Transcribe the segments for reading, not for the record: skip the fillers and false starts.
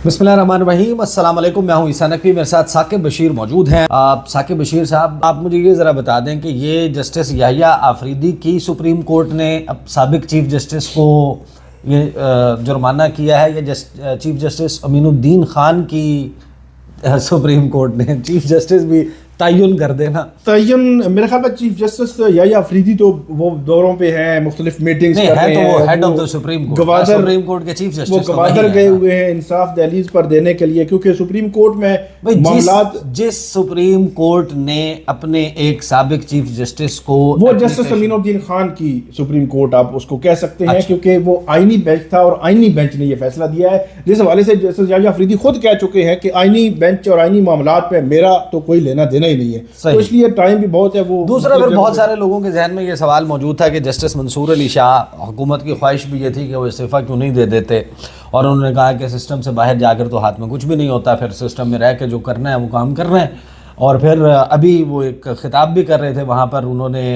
बिस्मिल्लाहिर्रहमानिर्रहीम। अस्सलाम वालेकुम। मैं हूं ईसा नकवी, मेरे साथ साकिब बशीर मौजूद हैं। साकिब बशीर साहब, आप मुझे ये ज़रा बता दें कि ये जस्टिस याहिया आफरीदी की सुप्रीम कोर्ट ने अब साबिक चीफ जस्टिस को ये जुर्माना किया है या चीफ जस्टिस अमीनुद्दीन खान की सुप्रीम कोर्ट ने चीफ जस्टिस भी तयन कर देना? तयन मेरे ख्याल में चीफ जस्टिस याहिया अफरीदी तो वो दौरों पे हैं, मुख्तलिफ मीटिंग्स कर रहे हैं। वो head of the supreme court, supreme court के चीफ जस्टिस, वो गवादर गए हुए हैं इंसाफ दहलीज पर देने के लिए, क्योंकि सुप्रीम कोर्ट में मामलात जिस सुप्रीम कोर्ट ने अपने एक साबिक चीफ जस्टिस को, वो जस्टिस अमीनुद्दीन खान की सुप्रीम कोर्ट आप उसको कह सकते हैं, क्योंकि वो आईनी बेंच था और आईनी बेंच ने ये फैसला दिया है, जिस हवाले से जस्टिस याहिया अफरीदी खुद कह चुके हैं कि आईनी बेंच और आईनी मामलात पे मेरा तो कोई लेना देना ही नहीं है, तो इसलिए टाइम भी बहुत है। वो दूसरा, फिर बहुत सारे लोगों के जहन में ये सवाल मौजूद था कि जस्टिस मंसूर अली शाह, हुकूमत की ख्वाहिश भी ये थी कि वो इस्तीफ़ा क्यों नहीं दे देते, और उन्होंने कहा कि सिस्टम से बाहर जाकर तो हाथ में कुछ भी नहीं होता, फिर सिस्टम में रह के जो करना है वो काम कर रहे हैं। और फिर अभी वो एक खिताब भी कर रहे थे, वहाँ पर उन्होंने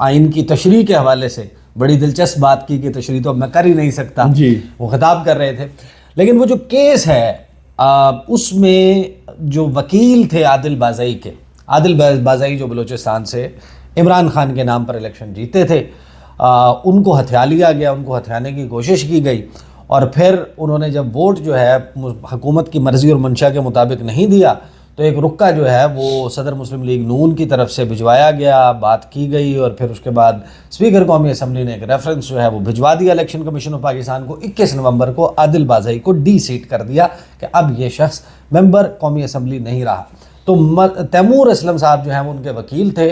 आइन की तशरीह के हवाले से बड़ी दिलचस्प बात की कि तशरीह तो अब मैं कर ही नहीं सकता जी, वो खिताब कर रहे थे। लेकिन वो जो केस है उसमें जो वकील थे आदिल बाज़ाई जो बलूचिस्तान से इमरान खान के नाम पर इलेक्शन जीते थे, उनको हथिया लिया गया, उनको हथियाने की कोशिश की गई, और फिर उन्होंने जब वोट जो है हुकूमत की मर्ज़ी और मंशा के मुताबिक नहीं दिया तो एक रुक्का जो है वो सदर मुस्लिम लीग नून की तरफ से भिजवाया गया, बात की गई, और फिर उसके बाद स्पीकर कौमी असम्बली ने एक रेफरेंस जो है वो भिजवा दिया इलेक्शन कमीशन ऑफ पाकिस्तान को। 21 नवंबर को आदिल बाज़ाई को डी सीट कर दिया कि अब ये शख्स मेंबर कौमी असम्बली नहीं रहा। तो तैमूर असलम साहब जो हैं वो उनके वकील थे,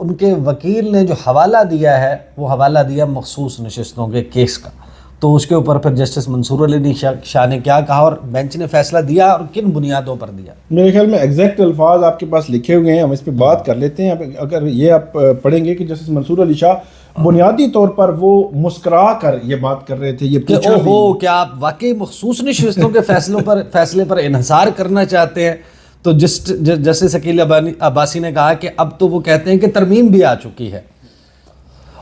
उनके वकील ने जो हवाला दिया है वो हवाला दिया मखसूस नशिस्तों के केस का। तो उसके ऊपर फिर जस्टिस मंसूर अली शाह ने क्या कहा और बेंच ने फैसला दिया और किन बुनियादों पर दिया? मेरे ख्याल में एग्जैक्ट अल्फाज आपके पास लिखे हुए हैं, हम इस पे बात कर लेते हैं। अगर ये आप पढ़ेंगे कि जस्टिस मंसूर अली शाह बुनियादी तौर पर वो मुस्कुरा कर ये बात कर रहे थे, ये पूछा हो क्या आप वाकई मखसूस नशिस्तों के फैसले पर इन्हिसार करना चाहते हैं? तो जस्टिस अकील अब्बासी ने कहा कि अब तो वो कहते हैं कि तरमीम भी आ चुकी है,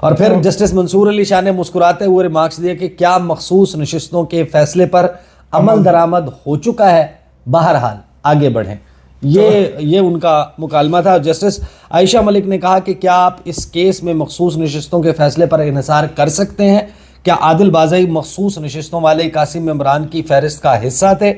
और फिर जस्टिस मंसूर अली शाह ने मुस्कुराते हुए रिमार्क्स दिए कि क्या मखसूस नशिस्तों के फैसले पर अमल दरामद हो चुका है, बहरहाल आगे बढ़ें। ये उनका मुकालमा था। जस्टिस आयशा मलिक ने कहा कि क्या आप इस केस में मखसूस नशिस्तों के फैसले पर इन्हिसार कर सकते हैं? क्या आदिल बाज़ाई मखसूस नशिस्तों वाले 81 मेंबरान की फहरिस्त का हिस्सा थे?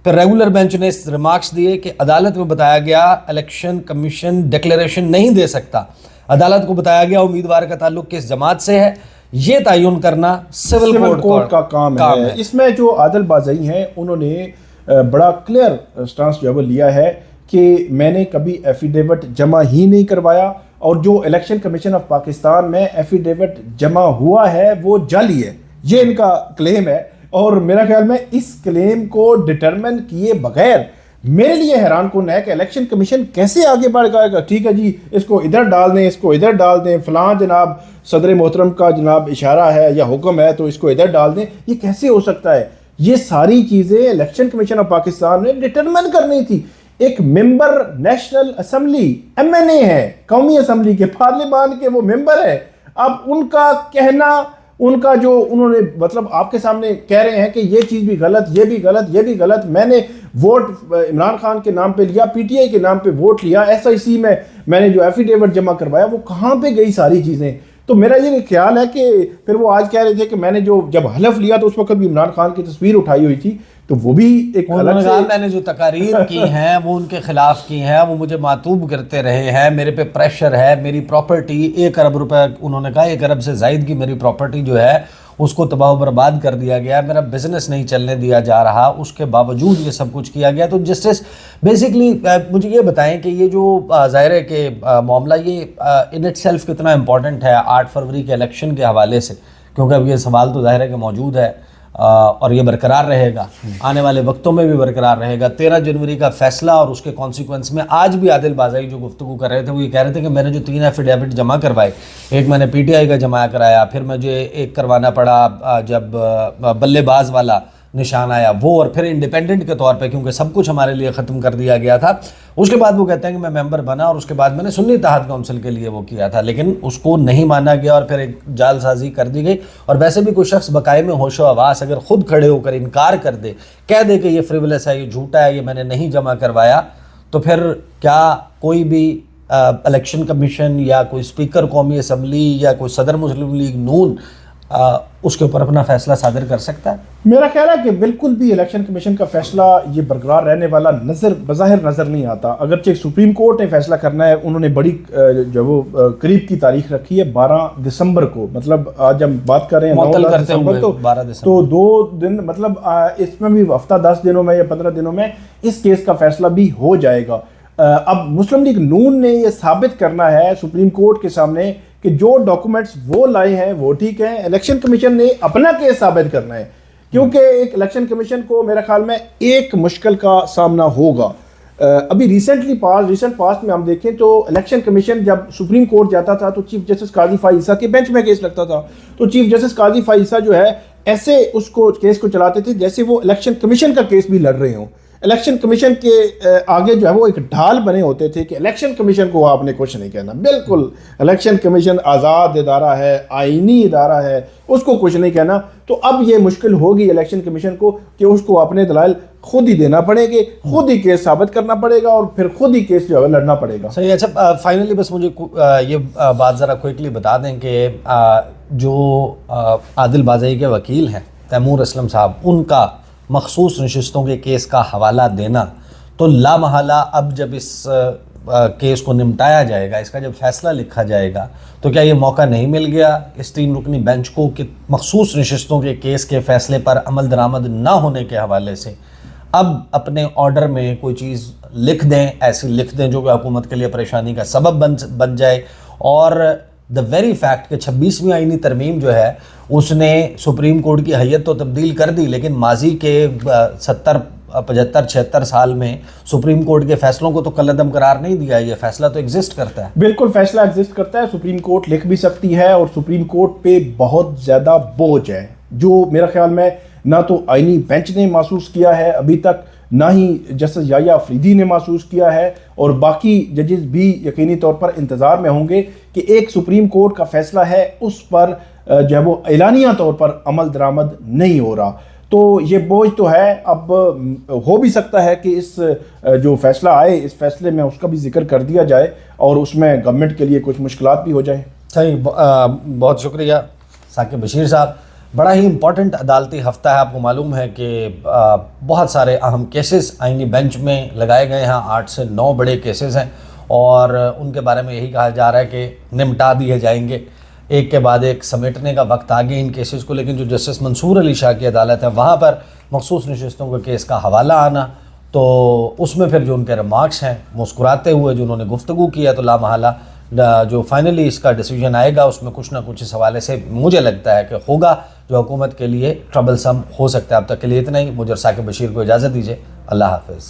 फिर रेगुलर बेंच ने रिमार्क्स दिए कि अदालत में बताया गया इलेक्शन कमीशन डिक्लेरेशन नहीं दे सकता, अदालत को बताया गया उम्मीदवार का ताल्लुक किस जमात से है, ये तयन करना सिविल कोर्ट का काम है। इसमें जो आदिल बाज़ाई हैं उन्होंने बड़ा क्लियर स्टांस जो है लिया है कि मैंने कभी एफिडेविट जमा ही नहीं करवाया, और जो इलेक्शन कमीशन ऑफ पाकिस्तान में एफिडेविट जमा हुआ है वो जाली है, ये इनका क्लेम है। और मेरा ख्याल में इस क्लेम को डिटरमिन किए बगैर मेरे लिए हैरान कौन है कि इलेक्शन कमीशन कैसे आगे बढ़ जाएगा। ठीक है जी, इसको इधर डाल दें, इसको इधर डाल दें, फलां जनाब सदर मोहतरम का जनाब इशारा है या हुक्म है तो इसको इधर डाल दें, ये कैसे हो सकता है? ये सारी चीज़ें इलेक्शन कमीशन ऑफ पाकिस्तान ने डिटरमिन करनी थी। एक मेंबर नेशनल असम्बली MNA है, कौमी असम्बली के पार्लियामान के वो मेंबर है, अब उनका कहना, उनका जो उन्होंने मतलब आपके सामने कह रहे हैं कि ये चीज़ भी गलत, ये भी गलत, ये भी गलत, मैंने वोट इमरान खान के नाम पे लिया, PTI के नाम पे वोट लिया, SIC में मैंने जो एफिडेविट जमा करवाया वो कहाँ पे गई सारी चीज़ें? तो मेरा ये ख्याल है कि फिर वो आज कह रहे थे कि मैंने जब हलफ लिया तो उस वक्त भी इमरान खान की तस्वीर उठाई हुई थी, तो वो भी एक अलग से मैंने जो तकारीर की हैं वो उनके खिलाफ की हैं, वो मुझे मातूब करते रहे हैं, मेरे पे प्रेशर है, मेरी प्रॉपर्टी 1 अरब रुपए, उन्होंने कहा 1 अरब से ज़ायद की मेरी प्रॉपर्टी जो है उसको तबाह बर्बाद कर दिया गया, मेरा बिजनेस नहीं चलने दिया जा रहा, उसके बावजूद ये सब कुछ किया गया। तो जस्टिस बेसिकली मुझे ये बताएं कि ये जो ज़ाहिर है कि मामला ये इन इट सेल्फ कितना इम्पॉर्टेंट है 8 फरवरी के इलेक्शन के हवाले से, क्योंकि अब ये सवाल तो ज़ाहिर है कि मौजूद है और ये बरकरार रहेगा, आने वाले वक्तों में भी बरकरार रहेगा। 13 जनवरी का फैसला और उसके कॉन्सिक्वेंस में आज भी आदिल बाज़ाई जो गुफ्तगू कर रहे थे वो ये कह रहे थे कि मैंने जो 3 एफिडेविट जमा करवाए, एक मैंने PTI का जमा कराया, फिर मुझे एक करवाना पड़ा जब बल्लेबाज वाला نشان آیا وہ، اور پھر انڈیپینڈنٹ کے طور پہ کیونکہ سب کچھ ہمارے لیے ختم کر دیا گیا تھا. اس کے بعد وہ کہتے ہیں کہ میں ممبر بنا اور اس کے بعد میں نے سنی اتحاد کونسل کے لیے وہ کیا تھا، لیکن اس کو نہیں مانا گیا اور پھر ایک جال سازی کر دی گئی. اور ویسے بھی کوئی شخص بقائے میں ہوش و حواس اگر خود کھڑے ہو کر انکار کر دے، کہہ دے کہ یہ فریولس ہے، یہ جھوٹا ہے، یہ میں نے نہیں جمع کروایا، تو پھر کیا کوئی بھی الیکشن کمیشن یا کوئی اسپیکر قومی اسمبلی یا کوئی صدر مسلم لیگ نون اس کے اوپر اپنا فیصلہ صادر کر سکتا ہے؟ میرا خیال ہے کہ بالکل بھی الیکشن کمیشن کا فیصلہ یہ برقرار رہنے والا بظاہر نظر نہیں آتا. اگرچہ سپریم کورٹ نے فیصلہ کرنا ہے، انہوں نے بڑی جو وہ قریب کی تاریخ رکھی ہے 12 دسمبر کو، مطلب آج ہم بات کر رہے ہیں 9 دسمبر، تو 2 دن، مطلب اس میں بھی ہفتہ 10 دنوں میں یا 15 دنوں میں اس کیس کا فیصلہ بھی ہو جائے گا. اب مسلم لیگ نون نے یہ ثابت کرنا ہے سپریم کورٹ کے سامنے کہ جو ڈاکومنٹس وہ لائے ہیں وہ ٹھیک ہیں. الیکشن کمیشن نے اپنا کیس ثابت کرنا ہے، کیونکہ ایک الیکشن کمیشن کو میرے خیال میں ایک مشکل کا سامنا ہوگا. ابھی ریسنٹ پاسٹ میں ہم دیکھیں تو الیکشن کمیشن جب سپریم کورٹ جاتا تھا تو چیف جسٹس قاضی فائز کے بینچ میں کیس لگتا تھا، تو چیف جسٹس قاضی فائز جو ہے ایسے اس کو کیس کو چلاتے تھے جیسے وہ الیکشن کمیشن کا کیس بھی لڑ رہے ہوں. الیکشن کمیشن کے آگے جو ہے وہ ایک ڈھال بنے ہوتے تھے کہ الیکشن کمیشن کو آپ نے کچھ نہیں کہنا. بالکل الیکشن کمیشن آزاد ادارہ ہے، آئینی ادارہ ہے، اس کو کچھ نہیں کہنا. تو اب یہ مشکل ہوگی الیکشن کمیشن کو کہ اس کو اپنے دلائل خود ہی دینا پڑے گے، خود ہی کیس ثابت کرنا پڑے گا اور پھر خود ہی کیس جو ہے لڑنا پڑے گا. صحیح. اچھا فائنلی بس مجھے یہ بات ذرا کوئکلی بتا دیں کہ جو عادل بازئی کے وکیل ہیں تیمور اسلم صاحب، ان کا مخصوص نشستوں کے کیس کا حوالہ دینا، تو لامحالہ اب جب اس کیس کو نمٹایا جائے گا، اس کا جب فیصلہ لکھا جائے گا، تو کیا یہ موقع نہیں مل گیا اس 3 رکنی بینچ کو کہ مخصوص نشستوں کے کیس کے فیصلے پر عمل درآمد نہ ہونے کے حوالے سے اب اپنے آرڈر میں کوئی چیز لکھ دیں، ایسی لکھ دیں جو کہ حکومت کے لیے پریشانی کا سبب بن جائے؟ اور دا ویری فیکٹ کہ 26ویں آئینی ترمیم جو ہے اس نے سپریم کورٹ کی حیت تو تبدیل کر دی، لیکن ماضی کے 70 75 76 سال میں سپریم کورٹ کے فیصلوں کو تو کالعدم قرار نہیں دیا. یہ فیصلہ تو ایگزسٹ کرتا ہے. بالکل فیصلہ ایگزسٹ کرتا ہے. سپریم کورٹ لکھ بھی سکتی ہے اور سپریم کورٹ پہ بہت زیادہ بوجھ ہے جو میرا خیال میں نہ تو آئینی بینچ نے محسوس کیا ہے ابھی تک، نہ ہی جسٹس یحییٰ افریدی نے محسوس کیا ہے، اور باقی ججز بھی یقینی طور پر انتظار میں ہوں گے کہ ایک سپریم کورٹ کا فیصلہ ہے اس پر جو ہے وہ اعلانیہ طور پر عمل درآمد نہیں ہو رہا. تو یہ بوجھ تو ہے. اب ہو بھی سکتا ہے کہ اس جو فیصلہ آئے اس فیصلے میں اس کا بھی ذکر کر دیا جائے اور اس میں گورنمنٹ کے لیے کچھ مشکلات بھی ہو جائیں. صحیح. بہت شکریہ ثاقب بشیر صاحب. بڑا ہی امپورٹنٹ عدالتی ہفتہ ہے. آپ کو معلوم ہے کہ بہت سارے اہم کیسز آئینی بینچ میں لگائے گئے ہیں. 8 سے 9 بڑے کیسز ہیں اور ان کے بارے میں یہی کہا جا رہا ہے کہ نمٹا دیے جائیں گے ایک کے بعد ایک. سمیٹنے کا وقت آ گیا ان کیسز کو. لیکن جو جسٹس منصور علی شاہ کی عدالت ہے وہاں پر مخصوص نشستوں کے کیس کا حوالہ آنا، تو اس میں پھر جو ان کے ریمارکس ہیں مسکراتے ہوئے جو انہوں نے گفتگو کی ہے، تو لامحالہ جو فائنلی اس کا ڈیسیجن آئے گا اس میں کچھ نہ کچھ اس حوالے سے مجھے لگتا ہے کہ ہوگا جو حکومت کے لیے ٹربل سم ہو سکتا ہے. اب تک کے لیے اتنا ہی. مجھے اور ثاقب بشیر کو اجازت دیجیے. اللہ حافظ.